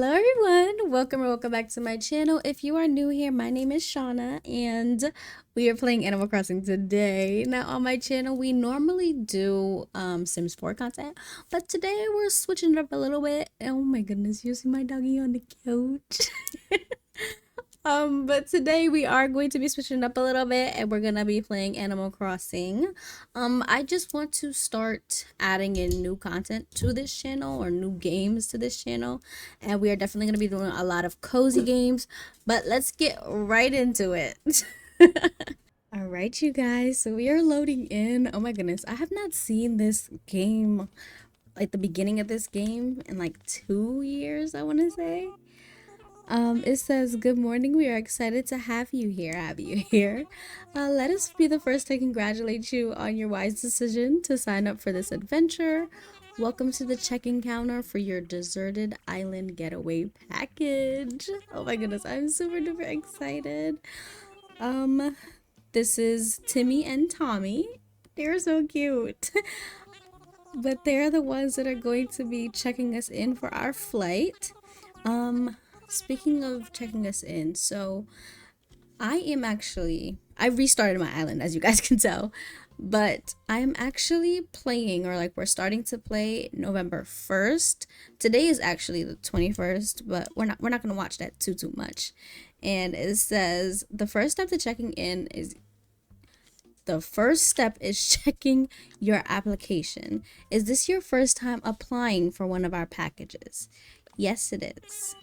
Hello everyone, welcome or welcome back to my channel. If you are new here, my name is Shauna and we are playing Animal Crossing today. Now on my channel we normally do Sims 4 content, but today we're switching it up a little bit. Oh my goodness, you see my doggy on the couch. But today we are going to be switching up a little bit and we're gonna be playing Animal Crossing. I just want to start adding in new content to this channel or new games to this channel, and we are definitely gonna be doing a lot of cozy games, but let's get right into it. All right, you guys, so we are loading in. Oh my goodness, I have not seen this game, like the beginning of this game, in like 2 years, I want to say. It says, "Good morning. We are excited to have you here. Let us be the first to congratulate you on your wise decision to sign up for this adventure. Welcome to the check-in counter for your deserted island getaway package." Oh my goodness, I'm super duper excited. Um, this is Timmy and Tommy. They're so cute. But they're the ones that are going to be checking us in for our flight. Um, Speaking of checking us in, so I restarted my island, as you guys can tell, but I am actually playing, or like we're starting to play November 1st. Today is actually the 21st, but we're not going to watch that too much. And it says the first step is checking your application. Is this your first time applying for one of our packages? Yes, it is.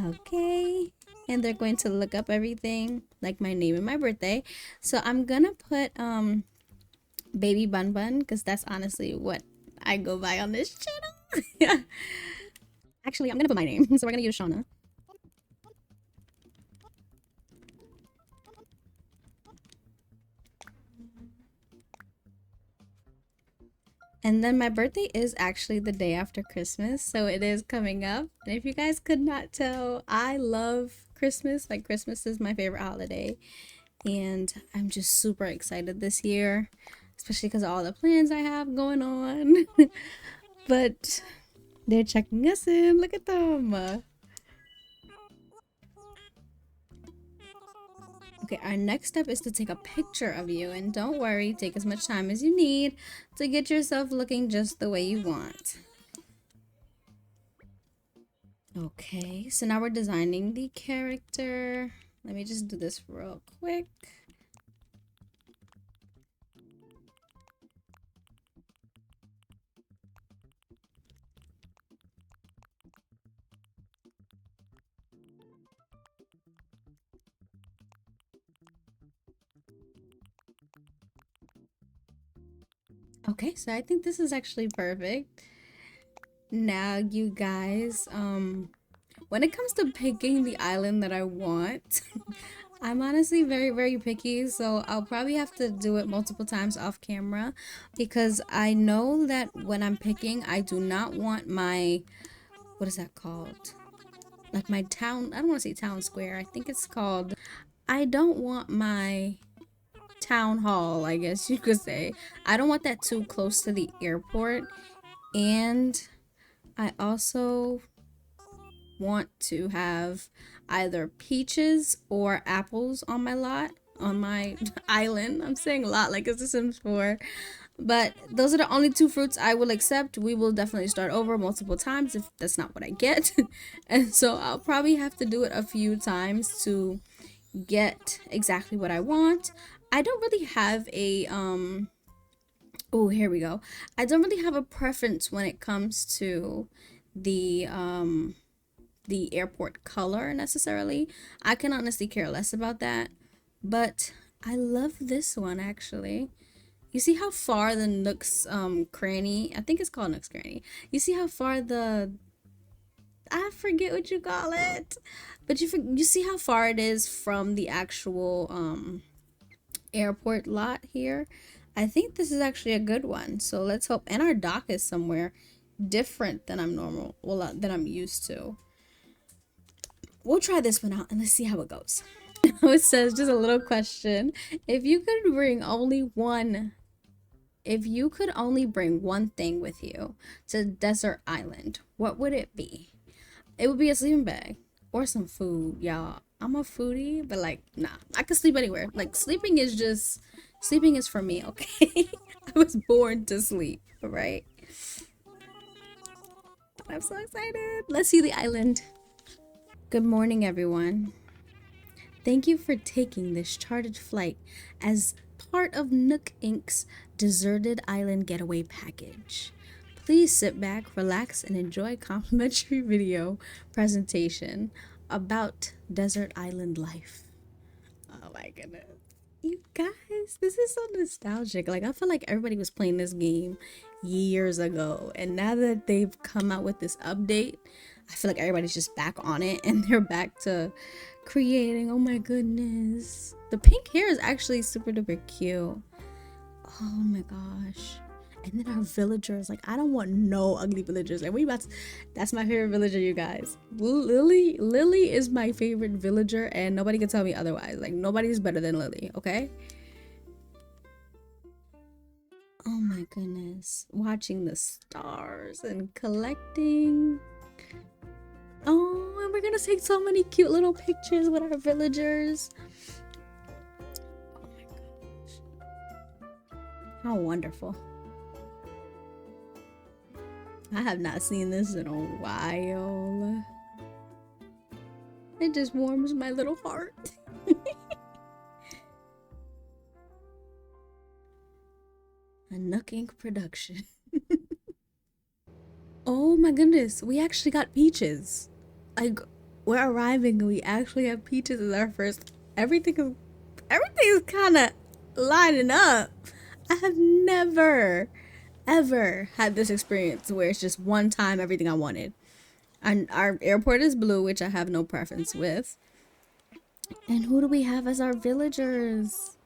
Okay. And they're going to look up everything, like my name and my birthday. So I'm gonna put Baby Bun Bun, because that's honestly what I go by on this channel. Yeah. Actually, I'm gonna put my name, so we're gonna use Shauna. And then my birthday is actually the day after Christmas, so it is coming up. And if you guys could not tell, I love Christmas. Like, Christmas is my favorite holiday. And I'm just super excited this year, especially because of all the plans I have going on. But they're checking us in. Look at them. Okay, our next step is to take a picture of you. And don't worry, take as much time as you need to get yourself looking just the way you want. Okay, so now we're designing the character. Let me just do this real quick. Okay, so I think this is actually perfect. Now, you guys, when it comes to picking the island that I want, I'm honestly very picky, so I'll probably have to do it multiple times off camera because I know that when I'm picking, I do not want my, what is that called? Like my town, I don't want to say town square, I think it's called, I don't want my town hall, I guess you could say. I don't want that too close to the airport, and I also want to have either peaches or apples on my lot, on my island. I'm saying a lot like it's a Sims 4. But those are the only two fruits I will accept. We will definitely start over multiple times if that's not what I get. And so I'll probably have to do it a few times to get exactly what I want. I don't really have a oh, here we go. I don't really have a preference when it comes to the airport color necessarily. I can honestly care less about that, but I love this one actually. You see how far the Nook's cranny, I think it's called Nook's cranny. You see how far I forget what you call it, but you see how far it is from the actual airport lot here. I think this is actually a good one. So let's hope. And our dock is somewhere different than than I'm used to. We'll try this one out and let's see how it goes. It says, just a little question. If you could bring only one, if you could only bring one thing with you to Desert Island, what would it be? It would be a sleeping bag or some food, y'all. I'm a foodie, but like, nah, I could sleep anywhere. Like, sleeping is for me, okay? I was born to sleep, right? I'm so excited. Let's see the island. Good morning, everyone. Thank you for taking this chartered flight as part of Nook Inc.'s Deserted Island Getaway Package. Please sit back, relax, and enjoy a complimentary video presentation about desert island life. Oh my goodness. You guys, this is so nostalgic. Like, I feel like everybody was playing this game years ago, and now that they've come out with this update, I feel like everybody's just back on it and they're back to creating. Oh my goodness. The pink hair is actually super duper cute. Oh my gosh. And then our villagers, like, I don't want no ugly villagers. Like, that's my favorite villager, you guys. Lily is my favorite villager, and nobody can tell me otherwise. Like, nobody's better than Lily, okay? Oh my goodness. Watching the stars and collecting. Oh, and we're gonna take so many cute little pictures with our villagers. Oh my gosh. How wonderful. I have not seen this in a while. It just warms my little heart. A Nook Inc. production. Oh my goodness, we actually got peaches. Like, we're arriving and we actually have peaches as our first. Everything is kind of lining up. I have never ever had this experience where it's just one time everything I wanted. And our airport is blue, which I have no preference with. And who do we have as our villagers?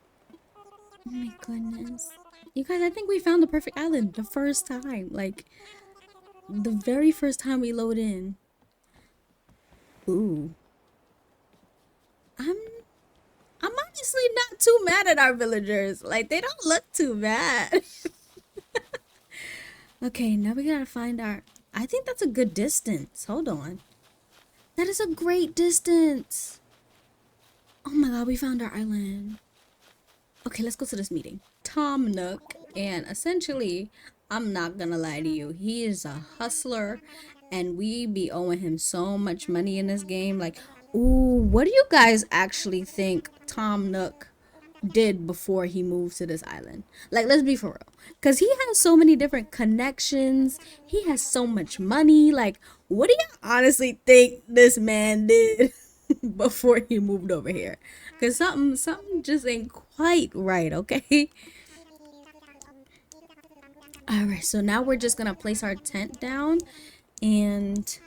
Oh my goodness. You guys, I think we found the perfect island the first time. Like, the very first time we load in. Ooh. I'm honestly not too mad at our villagers. Like, they don't look too bad. Okay, now we gotta find our... I think that's a good distance. Hold on. That is a great distance. Oh my god, we found our island. Okay, let's go to this meeting. Tom Nook, and essentially, I'm not gonna lie to you, he is a hustler, and we be owing him so much money in this game. Like, ooh, what do you guys actually think Tom Nook did before he moved to this island? Like, let's be for real, because he has so many different connections, he has so much money. Like, what do you honestly think this man did before he moved over here? Because something just ain't quite right, okay? All right, so now we're just gonna place our tent down, and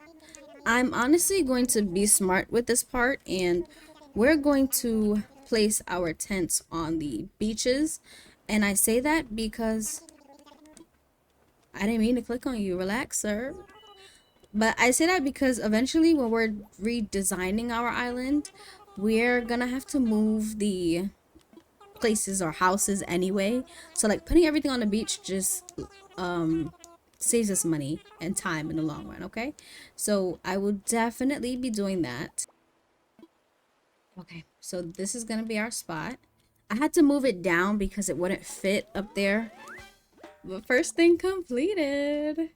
I'm honestly going to be smart with this part, and we're going to place our tents on the beaches. And I say that because I didn't mean to click on you. Relax, sir. But I say that because eventually when we're redesigning our island, we're gonna have to move the places or houses anyway. So like putting everything on the beach just saves us money and time in the long run, okay? So I will definitely be doing that. Okay, so this is gonna be our spot. I had to move it down because it wouldn't fit up there. But first thing completed.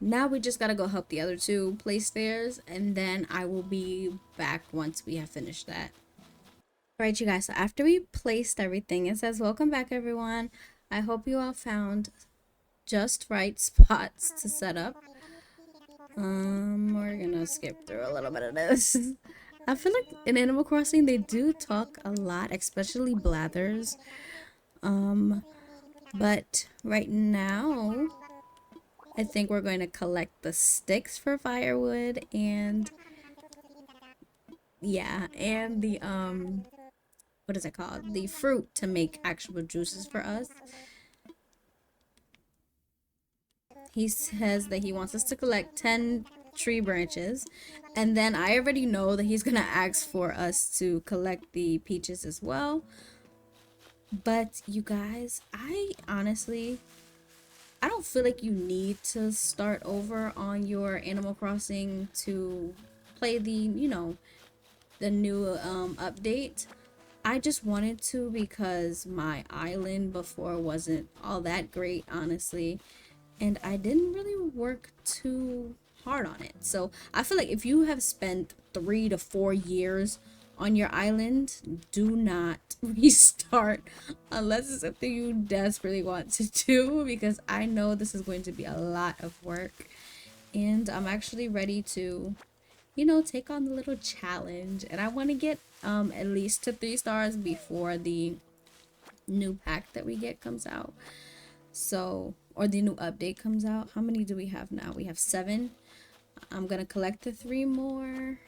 Now we just gotta go help the other two place theirs, and then I will be back once we have finished that. Alright, you guys, so after we placed everything, it says, welcome back, everyone. I hope you all found just right spots to set up. We're gonna skip through a little bit of this. I feel like in Animal Crossing, they do talk a lot, especially Blathers. But right now, I think we're going to collect the sticks for firewood, and yeah, and the what is it called? The fruit to make actual juices for us. He says that he wants us to collect 10 tree branches, and then I already know that he's gonna ask for us to collect the peaches as well. But you guys, I I don't feel like you need to start over on your Animal Crossing to play the, the new update. I just wanted to because my island before wasn't all that great, honestly, and I didn't really work too hard on it. So I feel like if you have spent 3 to 4 years on your island, do not restart unless it's something you desperately want to do, because I know this is going to be a lot of work, and I'm actually ready to, take on the little challenge. And I want to get at least to 3 stars before the new pack that we get comes out. So, or the new update comes out. How many do we have now? We have 7. I'm gonna collect the 3 more,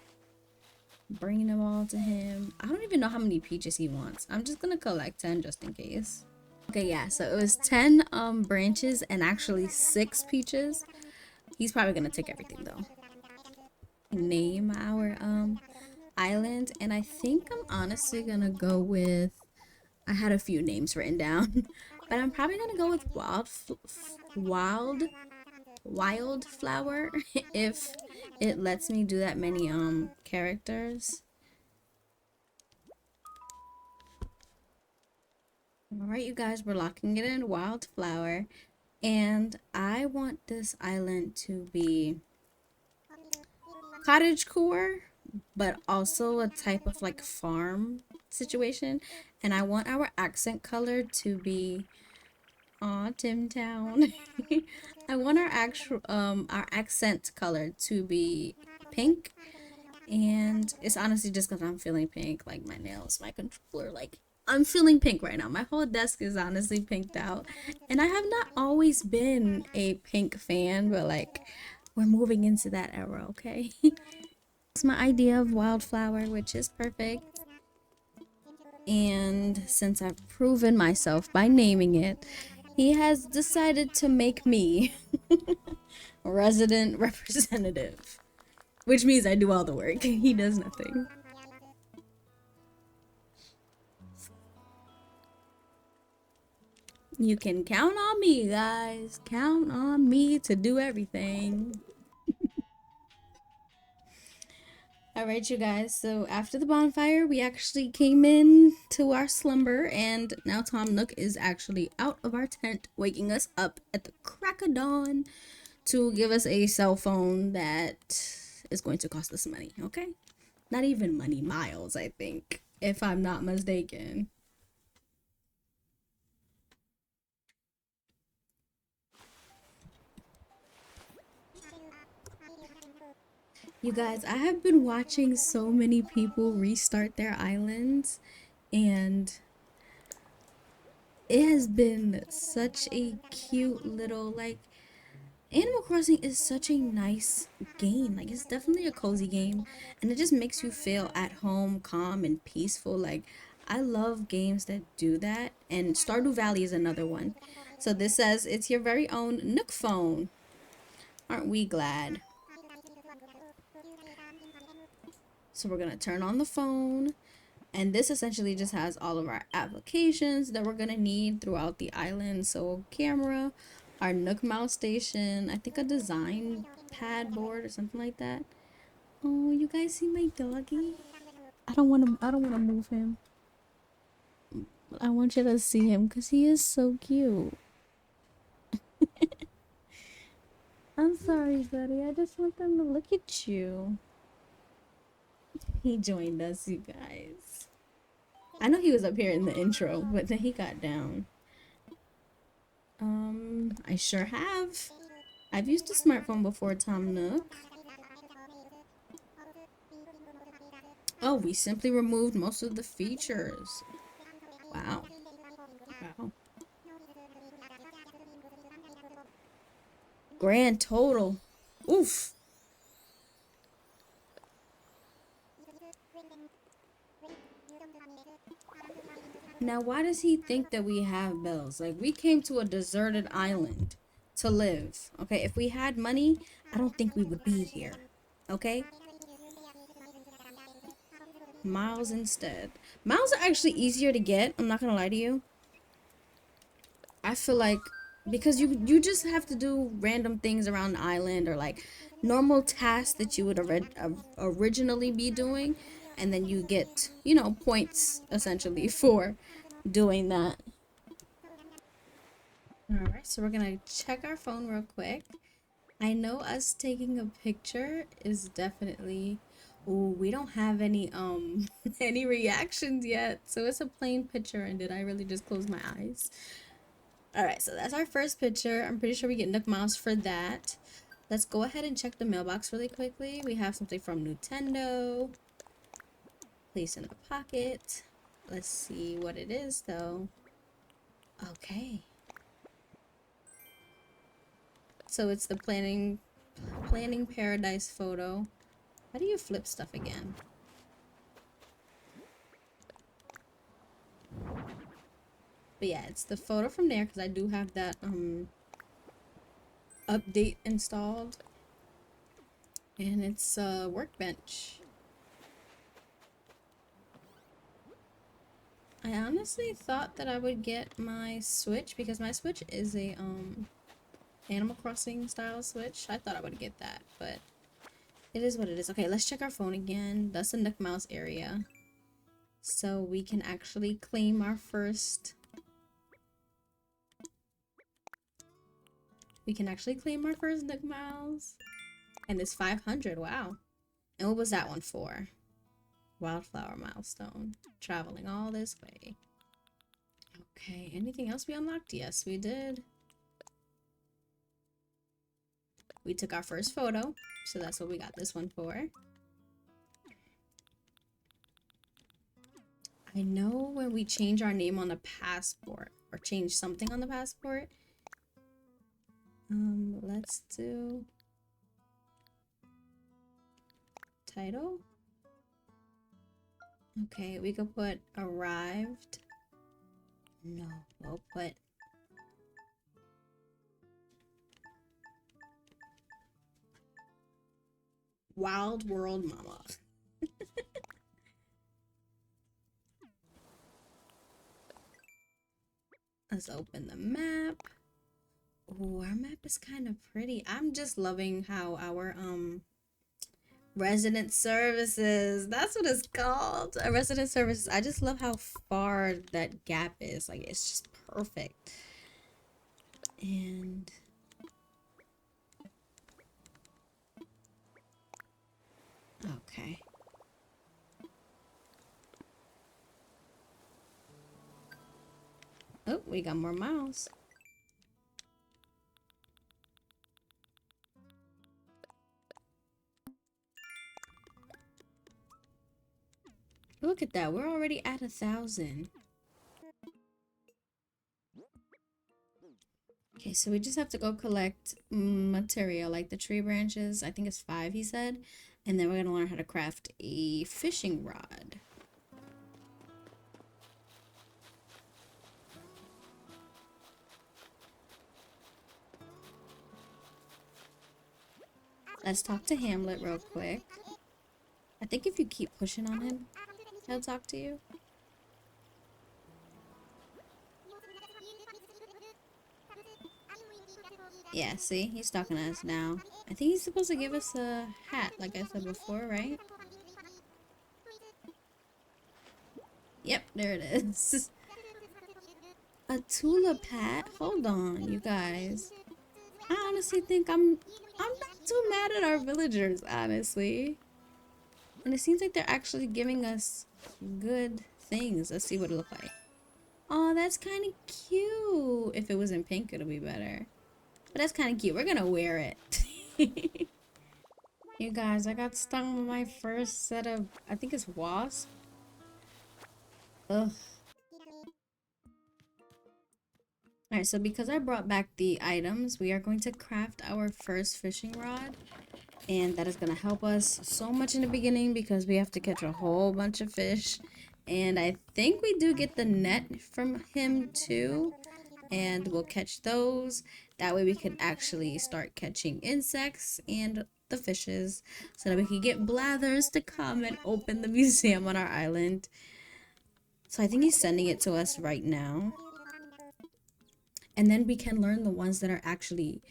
bring them all to him. I don't even know how many peaches he wants. I'm just gonna collect 10 just in case. Okay, yeah, so it was 10 branches and actually 6 peaches. He's probably gonna take everything though. Name our island, and I think I'm honestly gonna go with, I had a few names written down, but I'm probably gonna go with wildflower if it lets me do that many characters. All right, you guys, we're locking it in wildflower, and I want this island to be cottage core, but also a type of like farm situation. And I want our accent color to be, aw, Tim Town. I want our accent color to be pink. And it's honestly just because I'm feeling pink, like my nails, my controller, like I'm feeling pink right now. My whole desk is honestly pinked out. And I have not always been a pink fan, but like we're moving into that era, okay? It's my idea of wildflower, which is perfect. And since I've proven myself by naming it, he has decided to make me resident representative, which means I do all the work. He does nothing. You can count on me, guys. Count on me to do everything. Alright, you guys. So after the bonfire, we actually came in to our slumber, and now Tom Nook is actually out of our tent, waking us up at the crack of dawn to give us a cell phone that is going to cost us money, okay? Not even money, miles, I think, if I'm not mistaken. You guys, I have been watching so many people restart their islands, and it has been such a cute little, like, Animal Crossing is such a nice game. Like, it's definitely a cozy game, and it just makes you feel at home, calm, and peaceful. Like, I love games that do that, and Stardew Valley is another one. So this says it's your very own Nook phone. Aren't we glad? So we're gonna turn on the phone, and this essentially just has all of our applications that we're gonna need throughout the island. So camera, our Nook mouse station, I think a design pad board or something like that. Oh, you guys see my doggy? I don't wanna move him. I want you to see him because he is so cute. I'm sorry, buddy. I just want them to look at you. He joined us, you guys. I know he was up here in the intro, but then he got down. I sure have. I've used a smartphone before, Tom Nook. Oh, we simply removed most of the features. Wow. Wow. Grand total. Oof. Now, why does he think that we have bells? Like, we came to a deserted island to live. Okay, if we had money, I don't think we would be here. Okay? Miles instead. Miles are actually easier to get. I'm not gonna lie to you. I feel like because you just have to do random things around the island, or like normal tasks that you would originally be doing, and then you get, you know, points essentially for doing that. All right, so we're gonna check our phone real quick. I know us taking a picture is definitely. Oh, we don't have any any reactions yet, so it's a plain picture. And did I really just close my eyes? All right, so that's our first picture. I'm pretty sure we get Nook Mouse for that. Let's go ahead and check the mailbox really quickly. We have something from Nintendo. Place in the pocket. Let's see what it is though. Okay. So it's the planning paradise photo. How do you flip stuff again? But yeah, it's the photo from there because I do have that update installed. And it's a workbench. I honestly thought that I would get my Switch because my Switch is a Animal Crossing style Switch. I thought I would get that, but it is what it is. Okay, let's check our phone again. That's the Nook Mouse area. So we can actually claim our first. We can actually claim our first Nook Mouse. And it's 500, wow. And what was that one for? Wildflower milestone. Traveling all this way. Okay, anything else we unlocked? Yes, we did. We took our first photo, so that's what we got this one for. I know when we change our name on the passport, or change something on the passport. Let's do title. Okay, we could put arrived. No, we'll put Wild World Mama. Let's open the map. Oh, our map is kind of pretty. I'm just loving how our resident services, that's what it's called, a resident services. I just love how far that gap is. Like, it's just perfect. And okay. Oh, we got more miles. Look at that, we're already at 1,000. Okay, so we just have to go collect material, like the tree branches. I think it's 5, he said. And then we're gonna learn how to craft a fishing rod. Let's talk to Hamlet real quick. I think if you keep pushing on him, he'll talk to you. Yeah, see? He's talking to us now. I think he's supposed to give us a hat, like I said before, right? Yep, there it is. A tulip hat? Hold on, you guys. I honestly think I'm not too mad at our villagers, honestly. And it seems like they're actually giving us good things. Let's see what it looks like. Oh, that's kind of cute. If it was in pink, it'll be better. But that's kind of cute. We're gonna wear it. You guys, I got stung with my first set of, I think it's wasp. Ugh. Alright, so because I brought back the items, we are going to craft our first fishing rod. And that is going to help us so much in the beginning because we have to catch a whole bunch of fish. And I think we do get the net from him too. And we'll catch those. That way we can actually start catching insects and the fishes. So that we can get Blathers to come and open the museum on our island. So I think he's sending it to us right now. And then we can learn the ones that are actually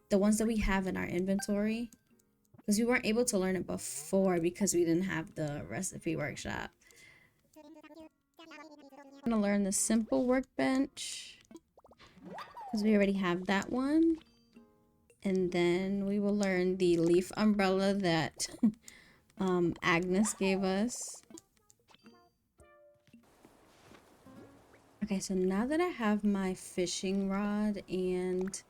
the ones that we have in our inventory, because we weren't able to learn it before because we didn't have the recipe workshop. I'm gonna learn the simple workbench because we already have that one. And then we will learn the leaf umbrella that Agnes gave us. Okay, so now that I have my fishing rod and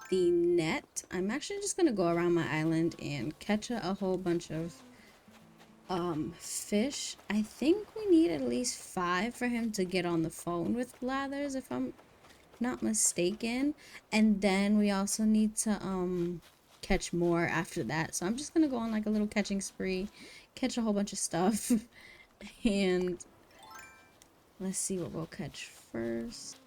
the net, I'm actually just gonna go around my island and catch a whole bunch of fish. I think we need at least 5 for him to get on the phone with Blathers, if I'm not mistaken. And then we also need to catch more after that. So I'm just gonna go on like a little catching spree, catch a whole bunch of stuff. And let's see what we'll catch first.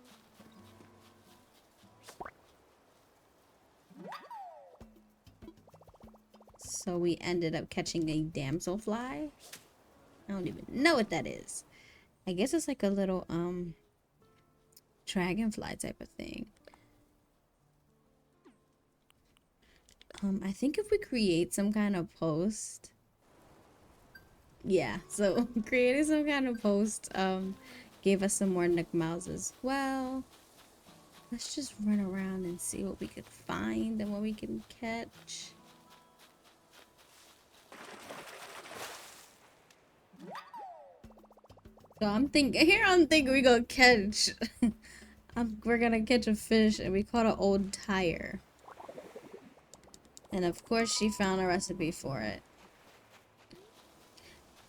So we ended up catching a damselfly. I don't even know what that is. I guess it's like a little dragonfly type of thing. I think if we create some kind of post, yeah, so creating some kind of post gave us some more Nook Miles as well. Let's just run around and see what we could find and what we can catch. So I'm thinking we gonna catch we're gonna catch a fish, and we caught an old tire. And of course she found a recipe for it.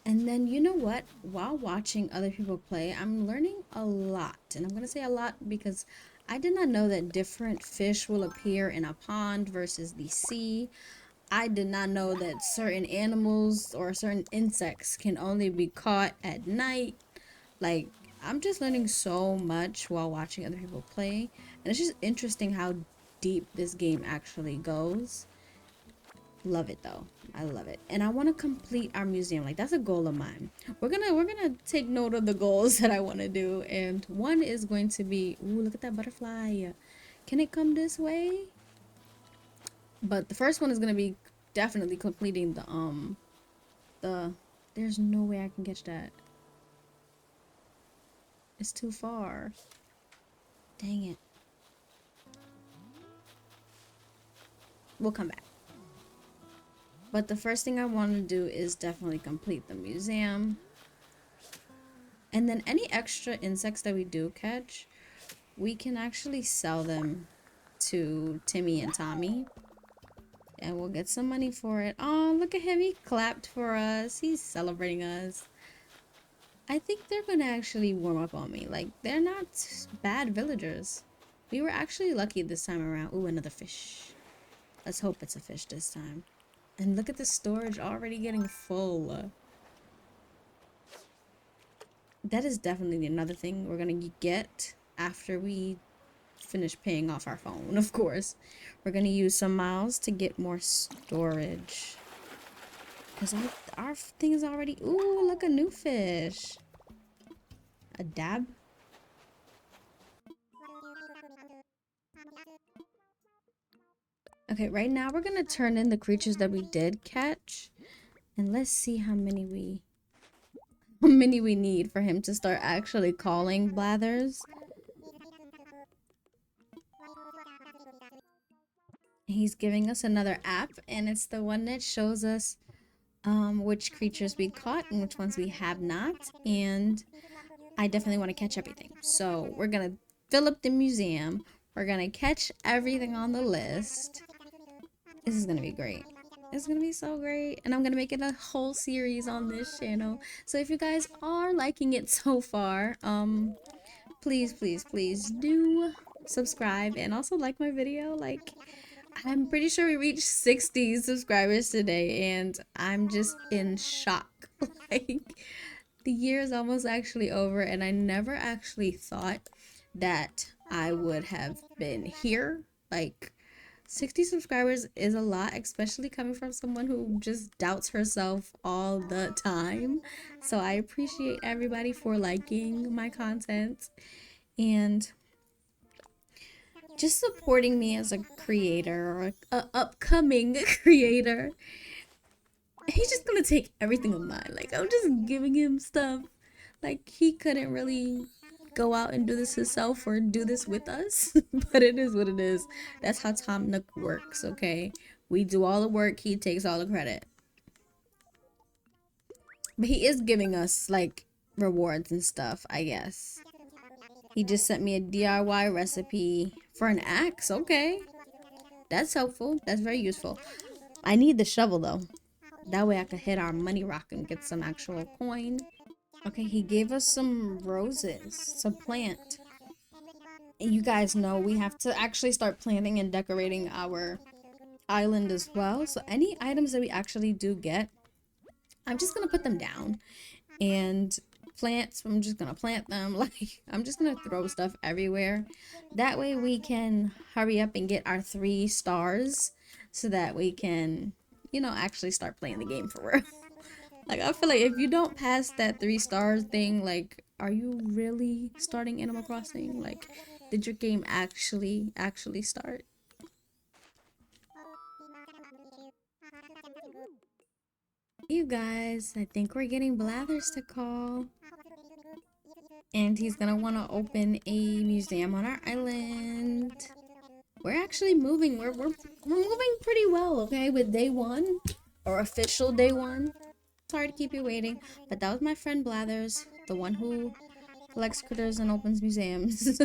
And then, you know what? While watching other people play, I'm learning a lot. And I'm going to say a lot because I did not know that different fish will appear in a pond versus the sea. I did not know that certain animals or certain insects can only be caught at night. Like, I'm just learning so much while watching other people play. And it's just interesting how deep this game actually goes. Love it though. I love it. And I want to complete our museum. Like, that's a goal of mine. We're gonna take note of the goals that I want to do. And one is going to be, ooh, look at that butterfly. Can it come this way? But the first one is gonna be definitely completing the there's no way I can catch that. It's too far. Dang it. We'll come back. But the first thing I want to do is definitely complete the museum. And then any extra insects that we do catch, we can actually sell them to Timmy and Tommy. And we'll get some money for it. Oh, look at him. He clapped for us. He's celebrating us. I think they're going to actually warm up on me. Like, they're not bad villagers. We were actually lucky this time around. Ooh, another fish. Let's hope it's a fish this time. And look at the storage already getting full. That is definitely another thing we're going to get after we finish paying off our phone, of course. We're going to use some miles to get more storage. Because our thing is already... Ooh, look, a new fish. A dab. Okay, right now we're going to turn in the creatures that we did catch. And let's see how many we need for him to start actually calling Blathers. He's giving us another app, and it's the one that shows us which creatures we caught and which ones we have not. And I definitely want to catch everything. So we're going to fill up the museum. We're going to catch everything on the list. This is going to be great. It's going to be so great. And I'm going to make it a whole series on this channel. So if you guys are liking it so far, please, please, please do subscribe and also like my video. Like, I'm pretty sure we reached 60 subscribers today, and I'm just in shock. Like, the year is almost actually over, and I never actually thought that I would have been here. Like, 60 subscribers is a lot, especially coming from someone who just doubts herself all the time. So I appreciate everybody for liking my content. And just supporting me as a creator or a upcoming creator. He's just gonna take everything of mine. Like, I'm just giving him stuff. Like, he couldn't really go out and do this himself or do this with us. But it is what it is. That's how Tom Nook works, okay? We do all the work, he takes all the credit. But he is giving us, like, rewards and stuff, I guess. He just sent me a DIY recipe for an axe. Okay. That's helpful. That's very useful. I need the shovel, though. That way I could hit our money rock and get some actual coin. Okay, he gave us some roses to plant. And you guys know we have to actually start planting and decorating our island as well. So any items that we actually do get, I'm just going to put them down. And plants, I'm just going to plant them. Like, I'm just going to throw stuff everywhere. That way we can hurry up and get our 3 stars so that we can, you know, actually start playing the game for real. Like, I feel like if you don't pass that 3 stars thing, like, are you really starting Animal Crossing? Like, did your game actually start? You guys, I think we're getting Blathers to call. And he's gonna want to open a museum on our island. We're actually moving. We're moving pretty well, okay, with day 1 or official day 1. Sorry to keep you waiting, but that was my friend Blathers, the one who collects critters and opens museums.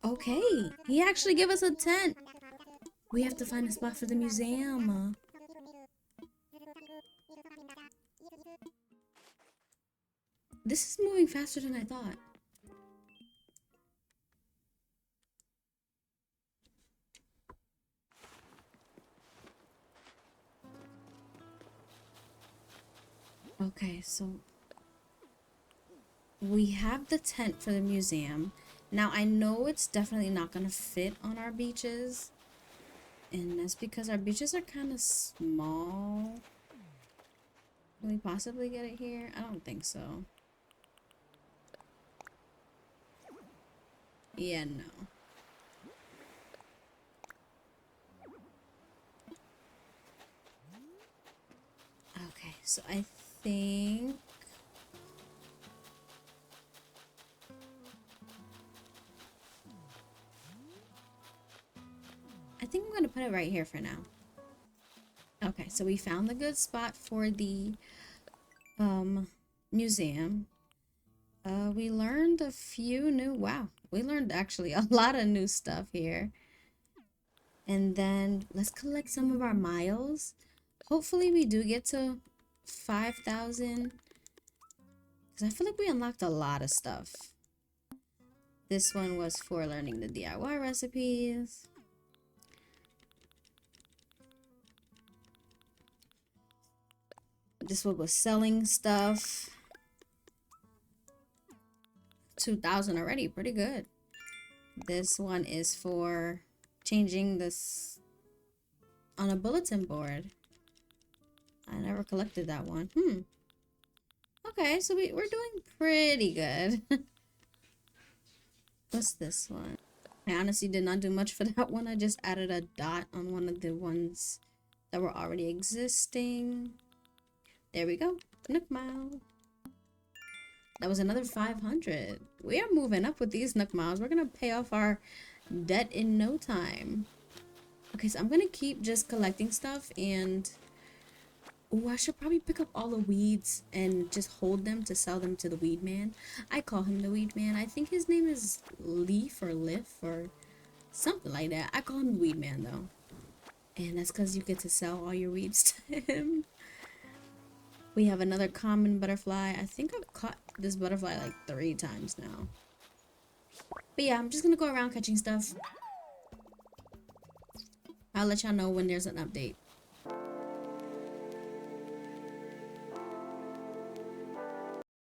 Okay, he actually gave us a tent. We have to find a spot for the museum. This is moving faster than I thought. Okay, so we have the tent for the museum. Now, I know it's definitely not going to fit on our beaches. And that's because our beaches are kind of small. Can we possibly get it here? I don't think so. Yeah, no. Okay, so I think... I think I'm going to put it right here for now. Okay, so we found the good spot for the museum. We learned a few new... Wow, we learned actually a lot of new stuff here. And then let's collect some of our miles. Hopefully we do get to 5,000. Because I feel like we unlocked a lot of stuff. This one was for learning the DIY recipes. This one was selling stuff. 2,000 already, pretty good. This one is for changing this on a bulletin board. I never collected that one. Okay, so we're doing pretty good. What's this one? I honestly did not do much for that one. I just added a dot on one of the ones that were already existing. There we go. Nook Mile. That was another 500. We are moving up with these Nook Miles. We're going to pay off our debt in no time. Okay, so I'm going to keep just collecting stuff and... Oh, I should probably pick up all the weeds and just hold them to sell them to the weed man. I call him the weed man. I think his name is Leaf or Liff or something like that. I call him the weed man though. And that's because you get to sell all your weeds to him. We have another common butterfly. I think I've caught this butterfly like 3 times now. But yeah, I'm just going to go around catching stuff. I'll let y'all know when there's an update.